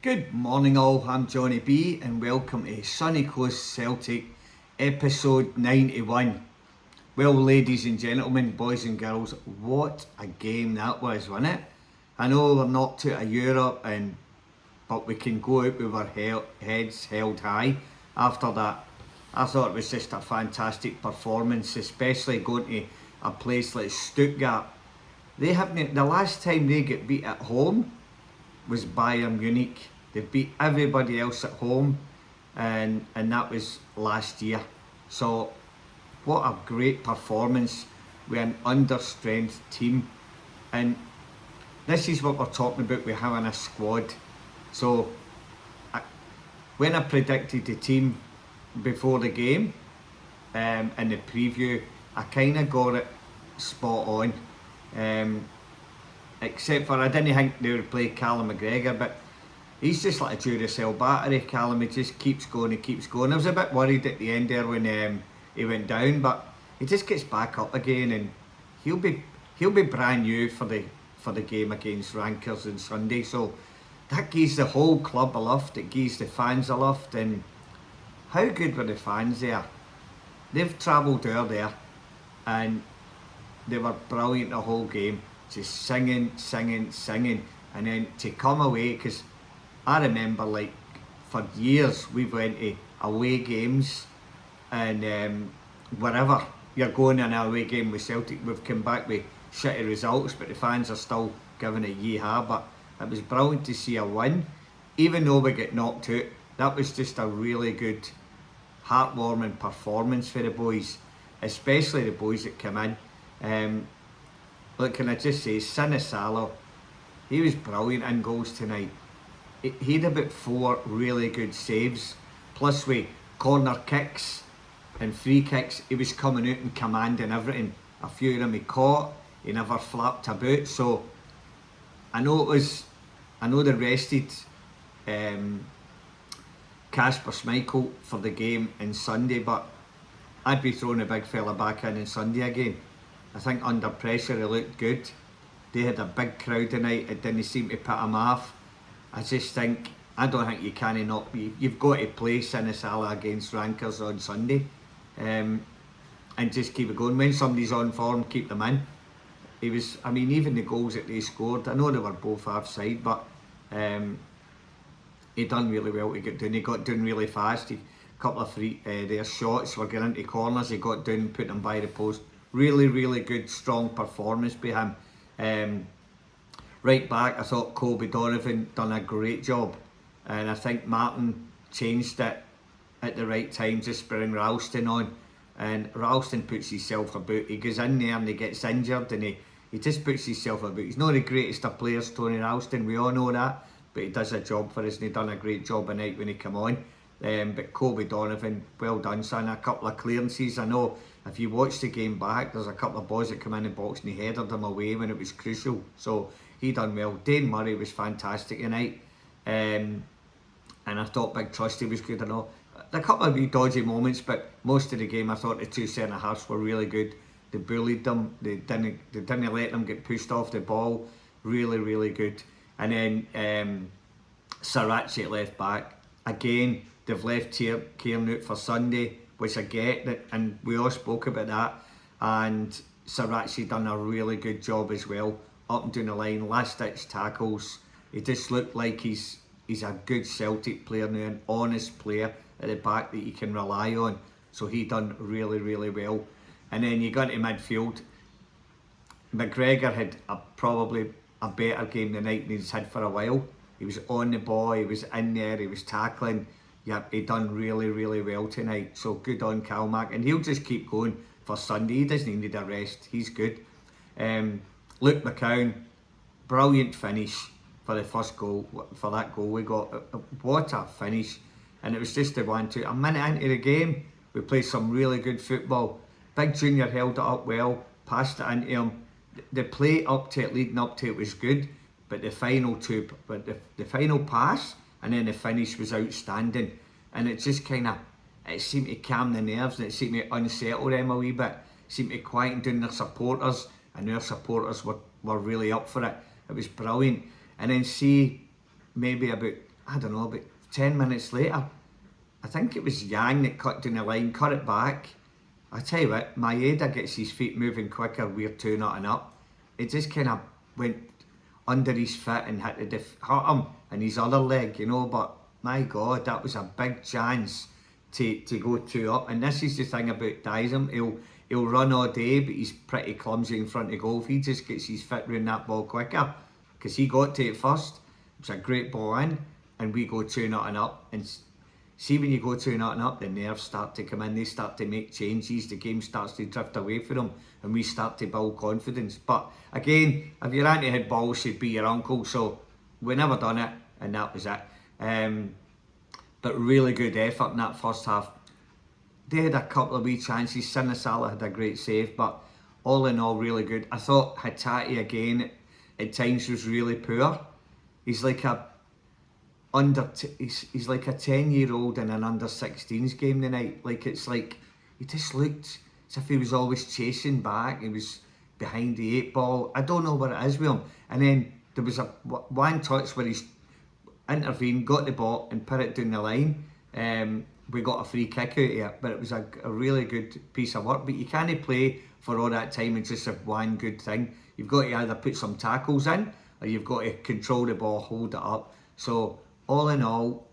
Good morning all, I'm Johnny B and welcome to Sunny Coast Celtic episode 91. Well, ladies and gentlemen, boys and girls, what a game that was, wasn't it? I know we're not to Europe, but we can go out with our heads held high after that. I thought it was just a fantastic performance, especially going to a place like Stuttgart. They haven't, the last time they get beat at home was Bayern Munich. They beat everybody else at home, and that was last year. So what a great performance with an understrength team. And this is what we're talking about with having a squad. So when I predicted the team before the game, in the preview, I kind of got it spot on. Except for I didn't think they would play Callum McGregor, but he's just like a Duracell battery. Callum, he just keeps going, he keeps going. I was a bit worried at the end there when he went down, but he just gets back up again, and he'll be brand new for the game against Rankers on Sunday. So that gives the whole club a lift, it gives the fans a lift. And how good were the fans there? They've travelled there, and they were brilliant the whole game. Just singing, and then to come away, because I remember like for years we've went to away games, and wherever you're going in an away game with Celtic, we've come back with shitty results, but the fans are still giving it yee-haw. But it was brilliant to see a win, even though we get knocked out. That was just a really good, heartwarming performance for the boys, especially the boys that come in. Look, can I just say, Sinisalo, he was brilliant in goals tonight. He had about 4 really good saves, plus with corner kicks and free kicks, he was coming out and commanding everything. A few of them he caught, he never flapped about. So I know they rested Kasper Schmeichel for the game on Sunday, but I'd be throwing a big fella back in on Sunday again. I think under pressure he looked good. They had a big crowd tonight, it didn't seem to put him off. I don't think you can not. You've got to play Sinisala against Rankers on Sunday, and just keep it going. When somebody's on form, keep them in. Even the goals that they scored, I know they were both offside, but he done really well to get down. He got down really fast. A couple of their shots were getting into corners. He got down, put them by the post. Really, really good, strong performance by him. Right back, I thought Colby Donovan done a great job, and I think Martin changed it at the right time, just bring Ralston on, and Ralston puts himself about. He goes in there and he gets injured, and he just puts himself about. He's not the greatest of players, Tony Ralston, we all know that, but he does a job for us, and he done a great job tonight when he come on. But Colby Donovan, well done son, a couple of clearances. I know if you watch the game back, there's a couple of balls that come in the box and he headed them away when it was crucial, so he done well. Dane Murray was fantastic tonight, and I thought Big Trusty was good and all. A couple of wee dodgy moments, but most of the game I thought the two centre halves were really good. They bullied them, they didn't let them get pushed off the ball. Really, really good. And then Sarachi at left back, again they've left Kieran out for Sunday, which I get, that, and we all spoke about that, and Sarachi done a really good job as well, up and down the line, last ditch tackles. He just looked like he's a good Celtic player now, an honest player at the back that you can rely on, so he done really, really well. And then you got into midfield, McGregor had probably a better game tonight than he's had for a while. He was on the ball, he was in there, he was tackling. Yeah, he done really, really well tonight. So good on Calmac, and he'll just keep going for Sunday. He doesn't need a rest. He's good. Luke McCown, brilliant finish for the first goal. For that goal we got, what a finish! And it was just the 1-2. A minute into the game, we played some really good football. Big Junior held it up well, passed it into him. The play up to it, leading up to it, was good, but the final pass and then the finish was outstanding, and it just it seemed to calm the nerves, and it seemed to unsettle them a wee bit. It seemed to quieten down their supporters, and their supporters were really up for it. It was brilliant. And then see maybe about I don't know, about 10 minutes later, I think it was Yang that cut down the line, cut it back. I tell you what, Maeda gets his feet moving quicker, we're 2-0 up. It just kind of went under his foot and hit hurt him in his other leg, you know, but my God, that was a big chance to go 2 up. And this is the thing about Dyson, he'll run all day, but he's pretty clumsy in front of goal. If he just gets his foot round that ball quicker, because he got to it first, it was a great ball in, and we go 2-0 up. And see, when you go 2-0 up, the nerves start to come in, they start to make changes, the game starts to drift away from them, and we start to build confidence. But again, if your auntie had balls, she'd be your uncle, so we never done it, and that was it. But really good effort in that first half. They had a couple of wee chances, Sinisala had a great save, but all in all, really good. I thought Hatate again, at times was really poor. He's like a he's like a 10-year-old in an under-16s game tonight. Like, it's like he just looked as if he was always chasing back. He was behind the 8 ball. I don't know what it is with him. And then there was one touch where he's intervened, got the ball and put it down the line. We got a free kick out of it, but it was a really good piece of work. But you can't play for all that time and just have one good thing. You've got to either put some tackles in, or you've got to control the ball, hold it up. So all in all,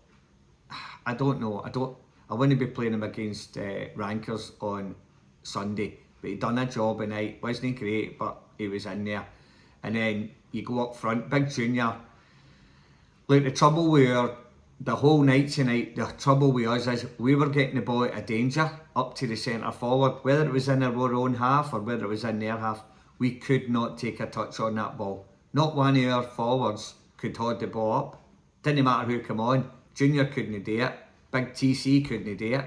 I don't know. I wouldn't be playing him against rankers on Sunday, but he done a job tonight. Wasn't great, but he was in there. And then you go up front, Big Junior. Look, the trouble we were the whole night tonight, the trouble with us is we were getting the ball out of danger up to the centre forward, whether it was in our own half or whether it was in their half. We could not take a touch on that ball. Not one of our forwards could hold the ball up. Didn't matter who come on. Junior couldn't do it. Big TC couldn't do it.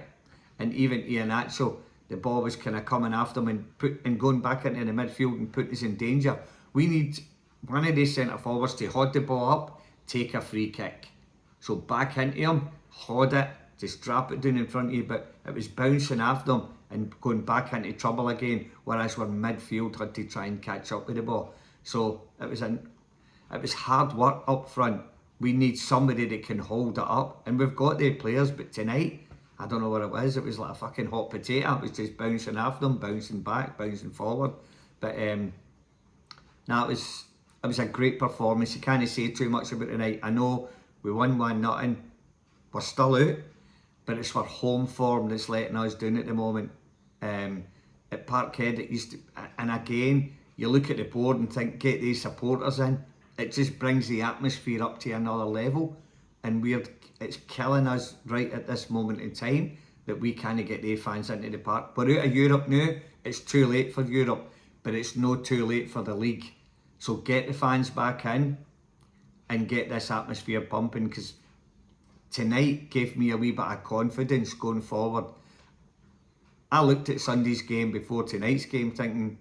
And even Iheanacho, the ball was kind of coming after him and going back into the midfield and putting us in danger. We need one of these centre forwards to hold the ball up, take a free kick. So back into him, hold it, just drop it down in front of you, but it was bouncing after him and going back into trouble again, whereas we're midfield had to try and catch up with the ball. So it was hard work up front. We need somebody that can hold it up, and we've got the players, but tonight, I don't know what it was like a fucking hot potato. It was just bouncing after them, bouncing back, bouncing forward. But no, it was a great performance. You can't say too much about tonight. I know we won 1-0. We're still out, but it's our home form that's letting us down at the moment. At Parkhead, it used to, and again, you look at the board and think, get these supporters in. It just brings the atmosphere up to another level, and it's killing us right at this moment in time that we can't get the fans into the park. We're out of Europe now. It's too late for Europe, but it's not too late for the league. So get the fans back in and get this atmosphere pumping, because tonight gave me a wee bit of confidence going forward. I looked at Sunday's game before tonight's game thinking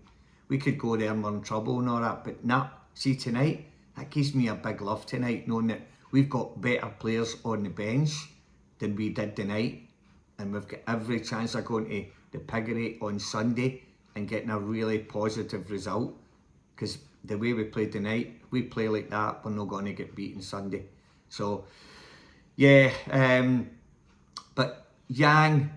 we could go there and run trouble and all that, but nah, see tonight, that gives me a big love tonight, knowing that we've got better players on the bench than we did tonight, and we've got every chance of going to the Piggery on Sunday and getting a really positive result, because the way we played tonight, if we play like that, we're not going to get beaten Sunday. So yeah, but Yang,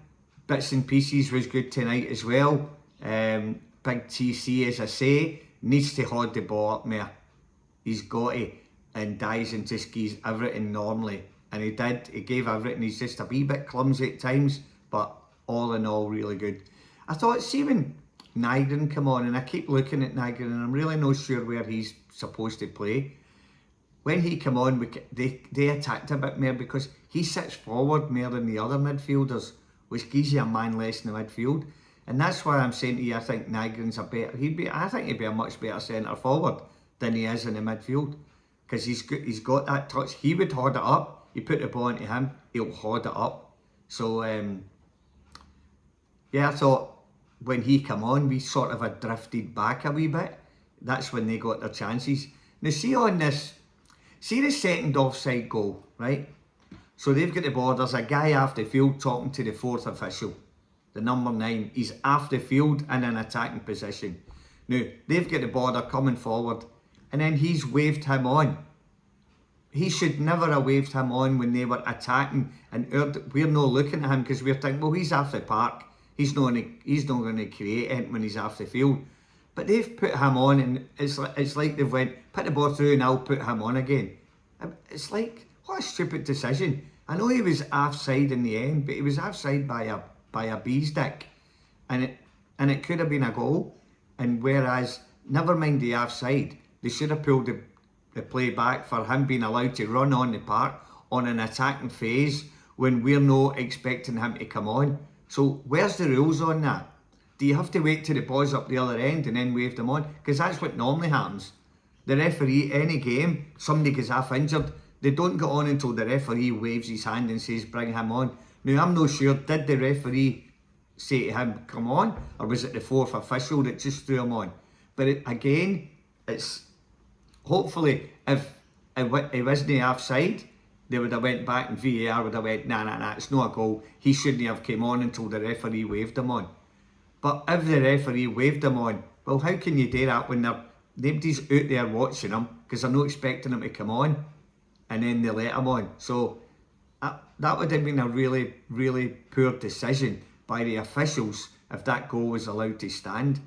bits and pieces, was good tonight as well. Big TC, as I say, needs to hold the ball up there. He's got to, and Dyson just gives everything normally, and he did. He gave everything. He's just a wee bit clumsy at times, but all in all, really good. I thought, see when Nygren come on, and I keep looking at Nygren, and I'm really not sure where he's supposed to play. When he come on, they attacked a bit more because he sits forward more than the other midfielders, which gives you a man less in the midfield. And that's why I'm saying to you, I think Nygren's I think he'd be a much better centre forward than he is in the midfield, because he's got that touch. He would hold it up. You put the ball into him, he'll hold it up. So yeah, I thought when he come on, we sort of had drifted back a wee bit. That's when they got their chances. Now see the second offside goal, right? So they've got the ball, there's a guy off the field talking to the fourth official, the number 9. He's off the field in an attacking position. Now, they've got the ball, they're coming forward, and then he's waved him on. he should never have waved him on when they were attacking, and we're not looking at him because we're thinking, well, he's off the park. He's not going to create anything when he's off the field. But they've put him on, and it's like they've went, put the ball through and I'll put him on again. It's like, what a stupid decision. I know he was offside in the end, but he was offside by a bee's dick, and it could have been a goal. And whereas, never mind the offside, they should have pulled the play back for him being allowed to run on the park on an attacking phase when we're not expecting him to come on. So where's the rules on that? Do you have to wait till the ball's up the other end and then wave them on? Because that's what normally happens. The referee, any game, somebody gets half injured, they don't get on until the referee waves his hand and says bring him on. Now I'm not sure, did the referee say to him come on, or was it the fourth official that just threw him on? But again, it's hopefully if he wasn't offside, they would have went back and VAR would have went nah, it's not a goal, he shouldn't have came on until the referee waved him on. But if the referee waved him on, well, how can you do that when nobody's out there watching him because they're not expecting him to come on, and then they let him on? So that would have been a really, really poor decision by the officials if that goal was allowed to stand.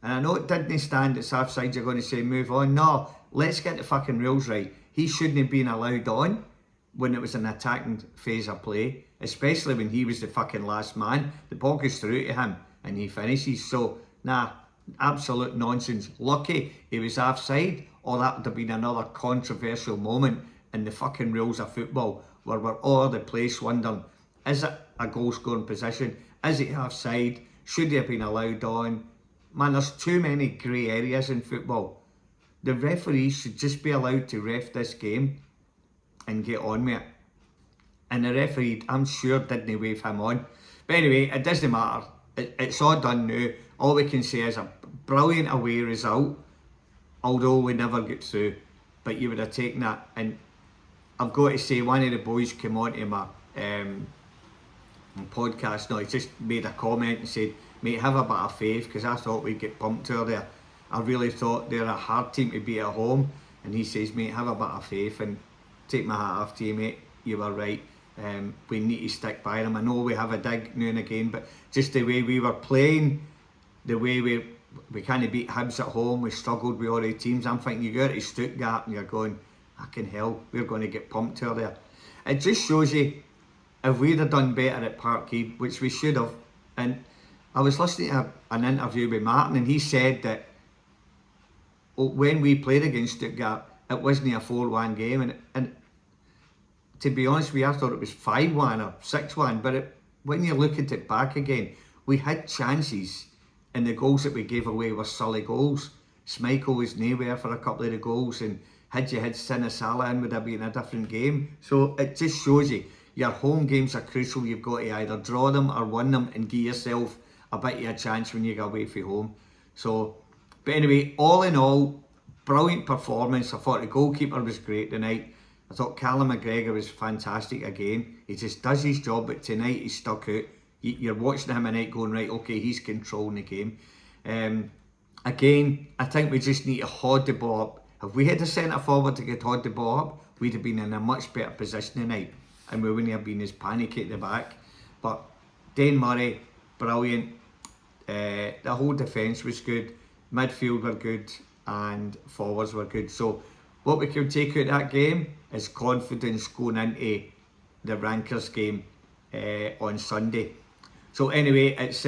And I know it didn't stand, it's offside, you're going to say move on. No, let's get the fucking rules right. He shouldn't have been allowed on when it was an attacking phase of play, especially when he was the fucking last man. The ball goes through to him and he finishes. So, nah, absolute nonsense. Lucky he was offside, or that would have been another controversial moment in the fucking rules of football where we're all over the place wondering, is it a goal scoring position? Is it offside? Should he have been allowed on? Man, there's too many grey areas in football. The referees should just be allowed to ref this game and get on with it. And the referee, I'm sure, didn't wave him on. But anyway, it doesn't matter. It's all done now. All we can say is a brilliant away result, although we never get through. But you would have taken that. And I've got to say, one of the boys came on to my podcast now. He just made a comment and said, mate, have a bit of faith, because I thought we'd get pumped to there. I really thought they're a hard team to beat at home. And he says, mate, have a bit of faith, and take my hat off to you, mate. You were right. We need to stick by them. I know we have a dig now and again, but just the way we were playing, the way we kind of beat Hibs at home, we struggled with all the teams. I'm thinking, you go to Stuttgart and you're going, fucking hell, we're going to get pumped to there. It just shows you, if we'd have done better at Parkhead, which we should have. And I was listening to an interview with Martin, and he said that when we played against Stuttgart, it wasn't a 4-1 game, and to be honest with you, I thought it was 5-1 or 6-1, but when you look at it back again, we had chances, and the goals that we gave away were silly goals. Schmeichel was nowhere for a couple of the goals, and had you had Sinisala in, would have been a different game. So it just shows you, your home games are crucial. You've got to either draw them or win them and give yourself a bit of a chance when you go away from home. So, but anyway, all in all, brilliant performance. I thought the goalkeeper was great tonight. I thought Callum McGregor was fantastic again. He just does his job, but tonight he's stuck out. You're watching him tonight going, right, okay, he's controlling the game. Again, I think we just need to hold the ball up. If we had a centre forward to get hold the ball up, we'd have been in a much better position tonight, and we wouldn't have been as panicky at the back. But Dane Murray, brilliant. The whole defence was good. Midfield were good, and forwards were good. So what we can take out of that game is confidence going into the Rankers game on Sunday. So anyway, it's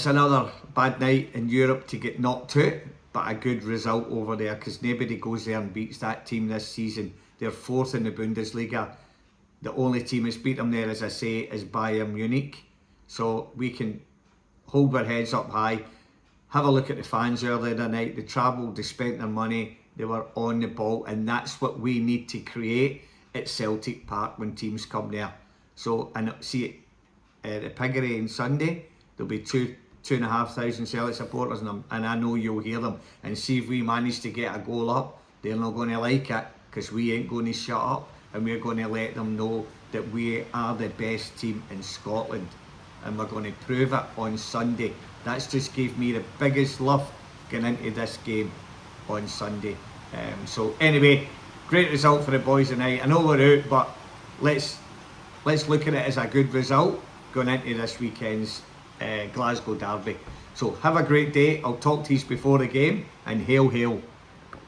another bad night in Europe to get knocked out, but a good result over there, because nobody goes there and beats that team this season. They're fourth in the Bundesliga. The only team that's beat them there, as I say, is Bayern Munich. So we can hold our heads up high. Have a look at the fans earlier tonight. They travelled, they spent their money, they were on the ball, and that's what we need to create at Celtic Park when teams come there. So, and see, the Piggery on Sunday, there'll be 2,500 Celtic supporters, and I know you'll hear them. And see if we manage to get a goal up, they're not going to like it, because we ain't going to shut up, and we're going to let them know that we are the best team in Scotland, and we're going to prove it on Sunday. That's just gave me the biggest love going into this game on Sunday. So anyway, great result for the boys tonight. I know we're out, but let's look at it as a good result going into this weekend's Glasgow derby. So have a great day. I'll talk to you before the game, and hail, hail.